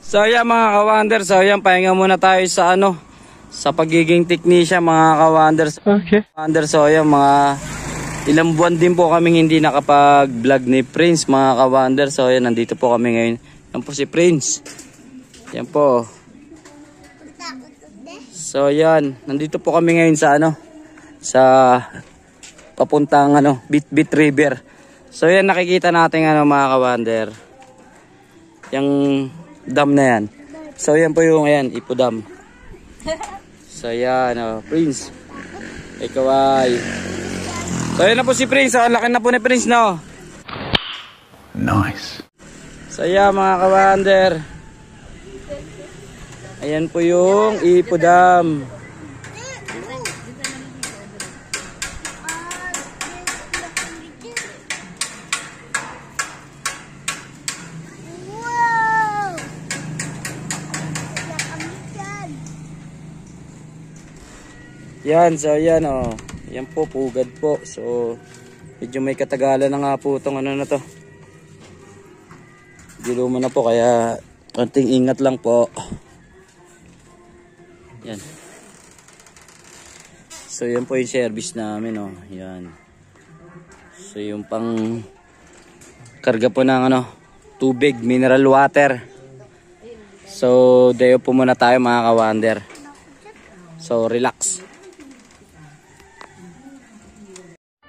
So yan mga ka-wonder, so yan pahinga muna tayo sa sa pagiging technician mga ka-wonder. Okay. So yan mga ilang buwan din po kaming hindi nakapag-vlog ni Prince mga ka-wonder. So yan nandito po kami ngayon. Yan po si Prince. Yan po. So yan, nandito po kami ngayon sa sa papuntang Bitbit River. So yan nakikita natin mga ka-wonder. Yung dam na yan. So yan po yung Ipo Dam. So yan Prince. Ikaw ay. So yan na po si Prince. Ang laki na po ni Prince no. Nice. So yan mga ka-wonder. Ayan po yung Ipo Dam. Yan, so yan yan po, pugad po. So, medyo may katagalan na nga po itong na to. Diluma na po, kaya konting ingat lang po. Yan. So, yan po yung service namin, Yan. So, yung pang karga po ng tubig, mineral water. So, dayo po muna tayo mga ka-wonder. So, relax.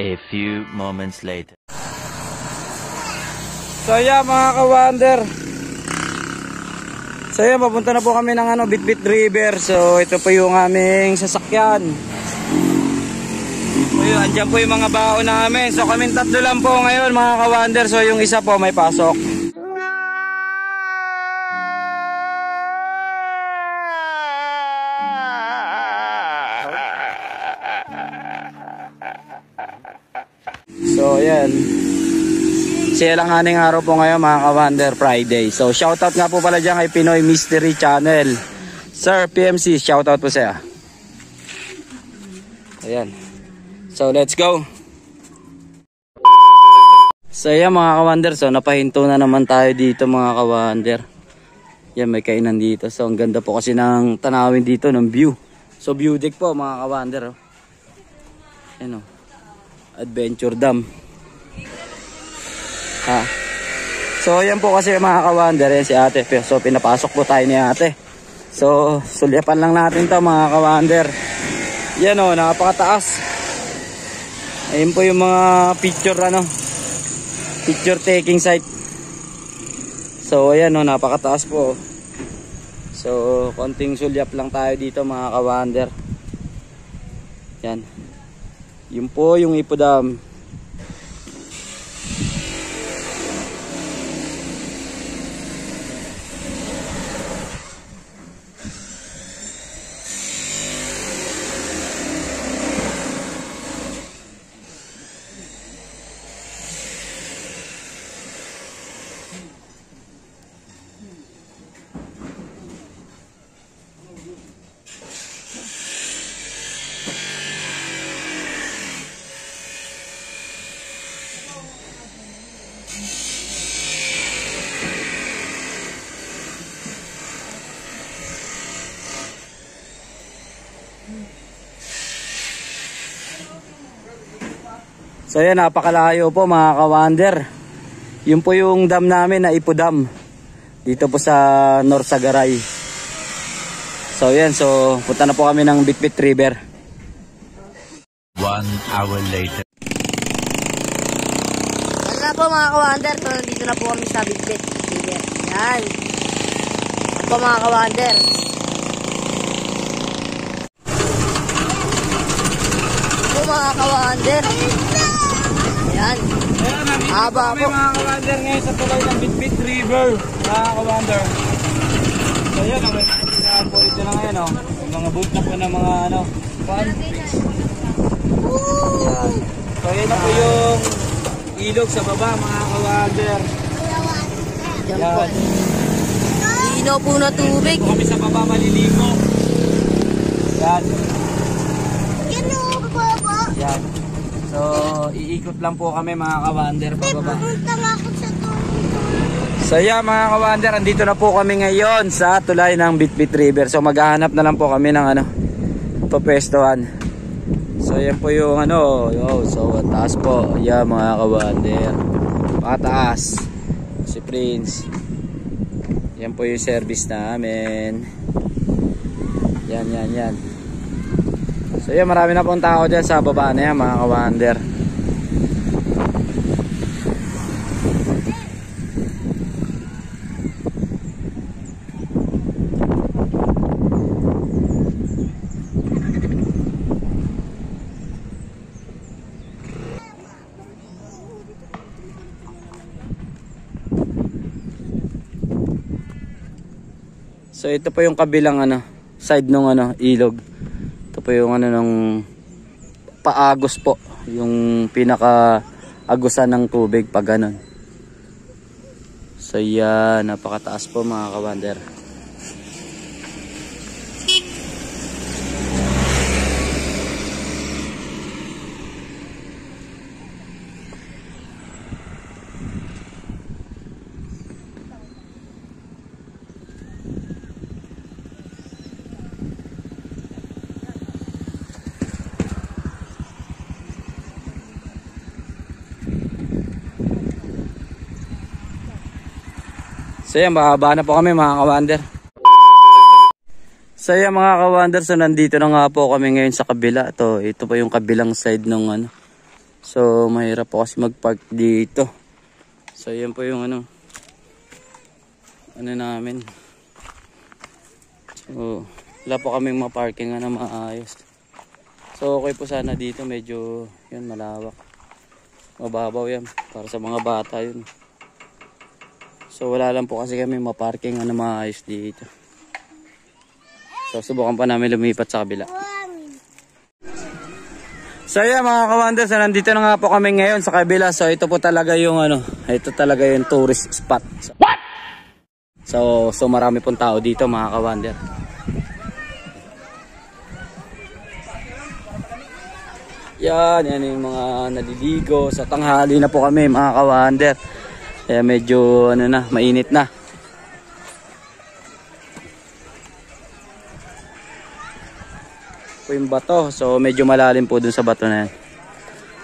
A few moments later. So yeah mga ka-wonder. So yeah, papunta na po kami ng Bitbit River. So ito po yung aming sasakyan. So yun, andyan po yung mga baon namin. So kaming tatlo lang po ngayon mga ka-wonder. So yung isa po may pasok. So ayan. Siya lang aning araw po ngayon mga ka-wonder, Friday. So shoutout nga po pala dyan kay Pinoy Mystery Channel. Sir PMC, shoutout po siya. Ayan. So let's go. So ayan mga ka-wonder, so napahinto na naman tayo dito mga ka-wonder. Yan, may kainan dito. So ang ganda po kasi ng tanawin dito, ng view. So view deck po mga ka-wonder. Ayan Adventure Dam. So yan po kasi mga ka-wonder, yan si ate. So pinapasok po tayo ni ate. So sulyapan lang natin to mga ka-wonder. Yan napakataas. Ayun po yung mga picture picture taking site. So ayan napakataas po. So konting sulyap lang tayo dito mga ka-wonder. Yan. Yun po yung Ipo Dam. So yan, napakalayo po mga ka-wonder. Yun po yung dam namin na Ipo Dam. Dito po sa North Sagaray. So yan, so punta na po kami ng Bitbit River. 1 hour later. Ano na po mga ka-wonder, so nandito na po kami sa Bitbit River. Yan. Ano po mga ka-wonder. Ano po mga ka-wonder. Yan. Haba po. Mga ka-wonder ngayon sa tulay ng Bitbit River. Mga ka-wonder. So yan, po dito na ngayon yung mga boat na po ng mga pan. Yan. So yan na po yung ilog sa baba mga ka-wonder. Yan po. Linaw po na tubig. Dito kami sa baba maliligo. Yan. Yan. So, iikot lang po kami mga ka-wonder pababa. So yeah mga ka-wonder, andito na po kami ngayon sa tulay ng Bitbit River. So maghahanap na lang po kami ng papwestuhan. So yan po yung so taas po. Yeah mga ka-wonder, pataas si Prince. Yan po yung service namin. Yan. So yan, marami na pong tao dyan sa baba na yan mga ka-wonder. So ito po yung kabilang side nung ilog. Ito po yung ng paagos po, yung pinaka agusan ng tubig pag ganun. So yan, napakataas po mga ka-wonder. So yan, mahaba na po kami mga ka-wonder. So yan mga ka-wonder, so nandito na nga po kami ngayon sa kabila. Ito po yung kabilang side nung So mahirap po kasi mag-park dito. So yan po yung namin. So wala po kaming ma-parking maayos. So okay po sana dito, medyo yan malawak. Mababaw yan para sa mga bata yun. So wala lang po kasi kami ma-parking maayos dito. So subukan pa namin lumipat sa kabila. So yeah mga ka-wonder, so nandito na nga po kami ngayon sa kabila. So ito po talaga yung ito talaga yung tourist spot. What? So marami pong tao dito mga ka-wonder. Yan yung mga naliligo. Sa tanghali na po kami mga ka-wonder. Kaya medyo mainit na. Po yung bato, so medyo malalim po dun sa bato na yan.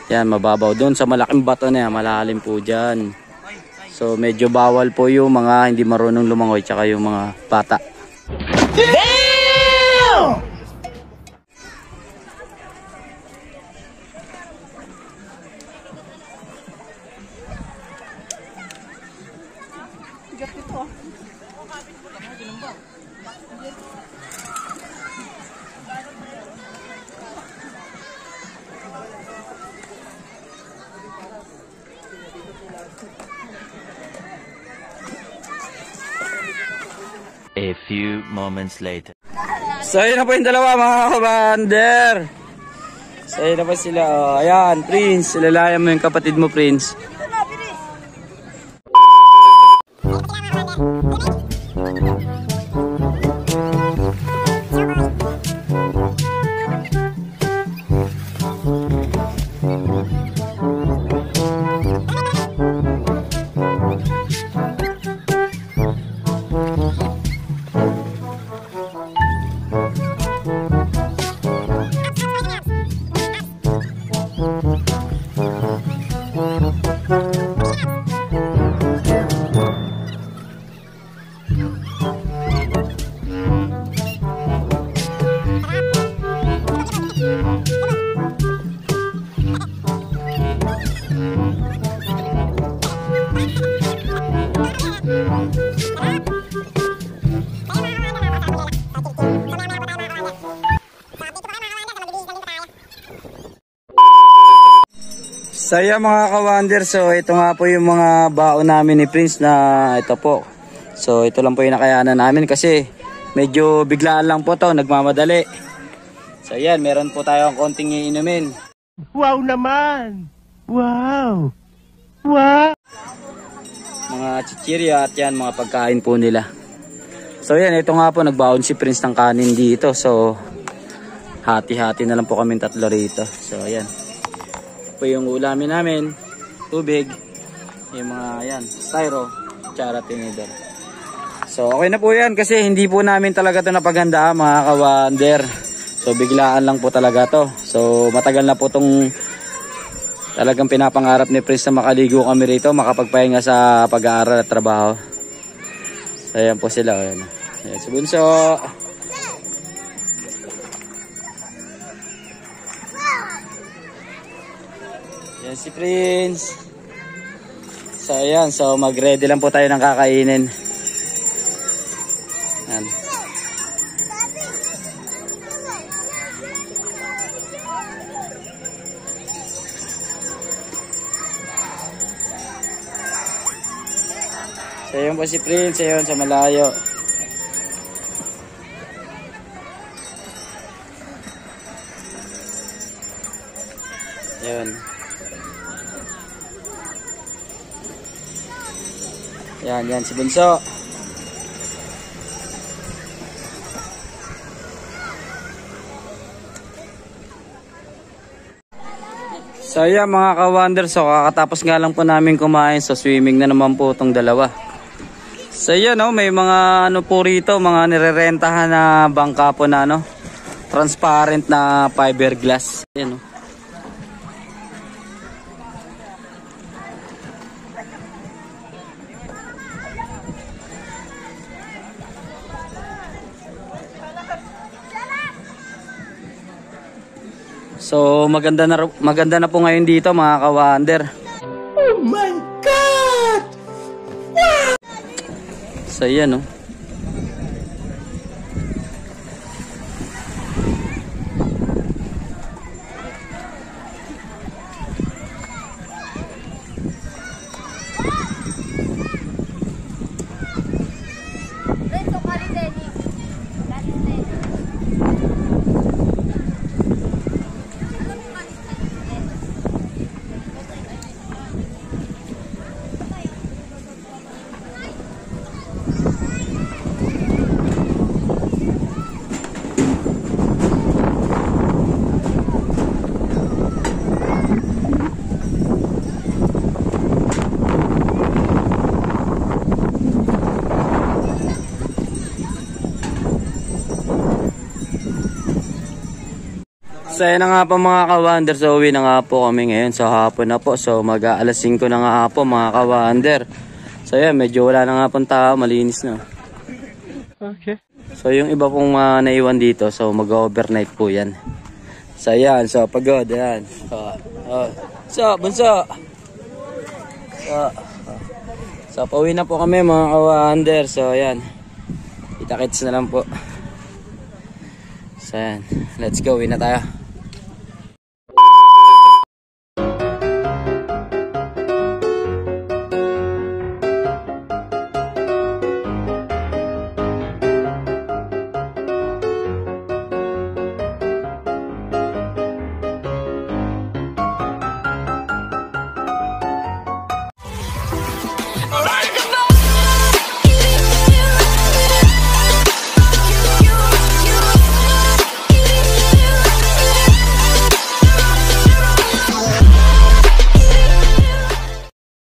Yan, mababaw dun sa malaking bato na yan, malalim po dyan. So medyo bawal po yung mga hindi marunong lumangoy tsaka yung mga bata. Damn! A few moments later. So yun na po yung dalawa mga ka-wonder. So yun na po sila. Ayan, Prince. Ilalayan mo yung kapatid mo, Prince. So yeah mga ka-wonder, so ito nga po yung mga baon namin ni Prince na ito po. So ito lang po yung nakayanan namin kasi medyo biglaan lang po to, nagmamadali. So yan, meron po tayong konting iinumin. Wow naman! Wow! Wow! Mga chichirya at yan, mga pagkain po nila. So yan, ito nga po, nagbaon si Prince ng kanin dito. So hati-hati na lang po kaming tatlo rito. So yan. Po yung ulamin namin, tubig, yung mga yan, styro, kutsara tinidor. So okay na po yan kasi hindi po namin talaga ito napaghandaan mga ka-wonder. So biglaan lang po talaga to. So matagal na po itong talagang pinapangarap ni Prince na makaligo kami rito, makapagpahinga sa pag-aaral at trabaho. So ayan po sila. Ayan si Bunso. Ayan si Prince. So ayan, so mag-ready lang po tayo ng kakainin. Ayan. So ayan po si Prince, ayan sa malayo. Ayan. Yan si Bunso. So ayan mga ka-wonder, so kakatapos nga lang po namin kumain, so swimming na naman po itong dalawa. So ayan may mga ano po rito, mga nirerentahan na bangka po na transparent na fiberglass. Ayan So maganda na po ngayon dito mga ka-wonder. Oh my God! Wow! So yan So yun na nga po mga ka-wonder, so uwi na nga po kami ngayon sa hapon na po. So mag-aalas 5 na nga po mga ka-wonder. So yan, medyo wala na nga pong tao, malinis na. Okay. So yung iba pong naiwan dito, so mag-overnight po yan. So yan, so pagod, yan. So Bunso. So pauwi na po kami mga ka-wonder. So yan, kita-kits na lang po. So yan, let's go, uwi na tayo.